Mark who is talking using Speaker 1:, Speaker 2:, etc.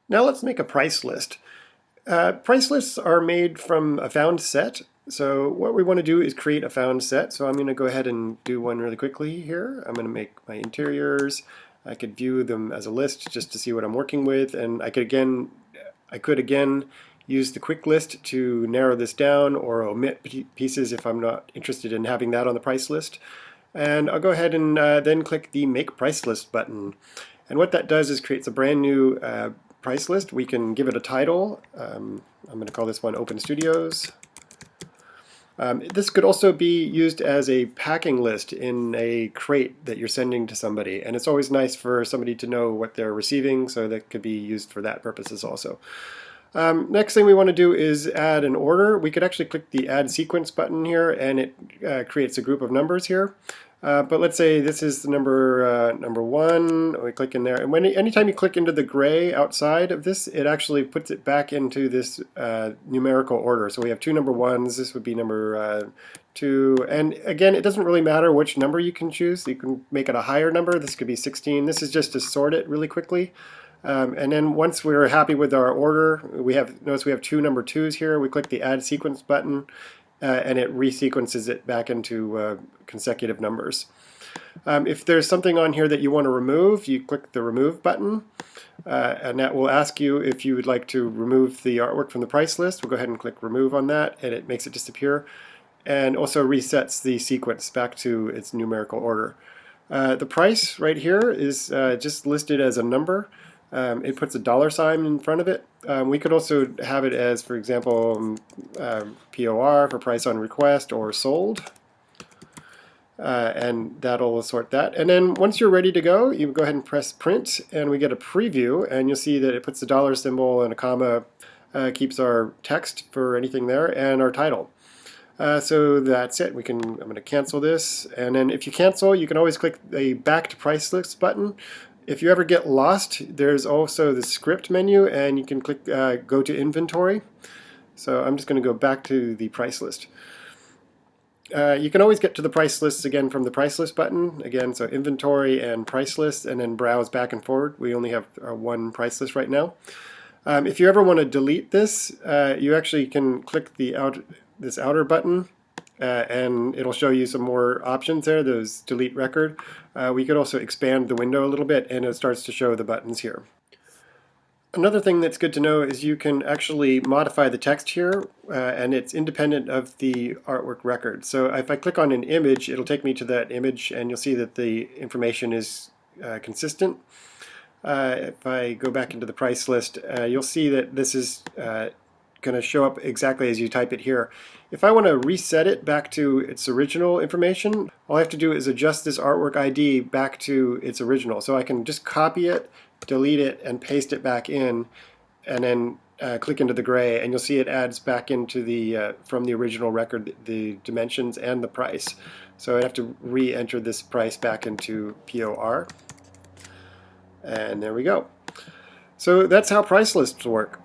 Speaker 1: Now let's make a price list. Price lists are made from a found set. So what we want to do is create a found set. So I'm going to go ahead and do one really quickly here. I'm going to make my interiors. I could view them as a list just to see what I'm working with, and I could again use the quick list to narrow this down or omit pieces if I'm not interested in having that on the price list. And I'll go ahead and then click the Make Price List button. And what that does is creates a brand new price list. We can give it a title. I'm going to call this one Open Studios. This could also be used as a packing list in a crate that you're sending to somebody. And it's always nice for somebody to know what they're receiving, so that could be used for that purposes also. Next thing we want to do is add an order. We could actually click the Add Sequence button here, and it creates a group of numbers here. But let's say this is the number one. We click in there, and anytime you click into the gray outside of this, it actually puts it back into this numerical order. So we have two number ones. This would be number two, and again, it doesn't really matter which number you can choose. You can make it a higher number. This could be 16. This is just to sort it really quickly. And then once we're happy with our order, notice we have two number twos here. We click the Add Sequence button, and it resequences it back into consecutive numbers. If there's something on here that you want to remove, you click the Remove button, and that will ask you if you would like to remove the artwork from the price list. We'll go ahead and click Remove on that, and it makes it disappear, and also resets the sequence back to its numerical order. The price right here is just listed as a number. It puts a $ in front of it. We could also have it as, for example, POR for price on request or sold. And that'll sort that. And then once you're ready to go, you go ahead and press print, and we get a preview, and you'll see that it puts the $ symbol and a comma, keeps our text for anything there, and our title. So that's it. I'm going to cancel this, and then if you cancel, you can always click the Back to Price List button. If you ever get lost, there's also the script menu, and you can click Go to Inventory. So I'm just going to go back to the price list. You can always get to the price lists again from the price list button. Again, so Inventory and Price List, and then browse back and forward. We only have one price list right now. If you ever want to delete this, you actually can click this outer button, and it'll show you some more options there, those delete record. We could also expand the window a little bit, and it starts to show the buttons here. Another thing that's good to know is you can actually modify the text here, and it's independent of the artwork record. So if I click on an image, it'll take me to that image, and you'll see that the information is consistent. If I go back into the price list, you'll see that this is going to show up exactly as you type it here. If I want to reset it back to its original information, all I have to do is adjust this artwork ID back to its original. So I can just copy it, delete it, and paste it back in, and then click into the gray, and you'll see it adds back into the from the original record the dimensions and the price. So I have to re-enter this price back into POR, and there we go. So that's how price lists work.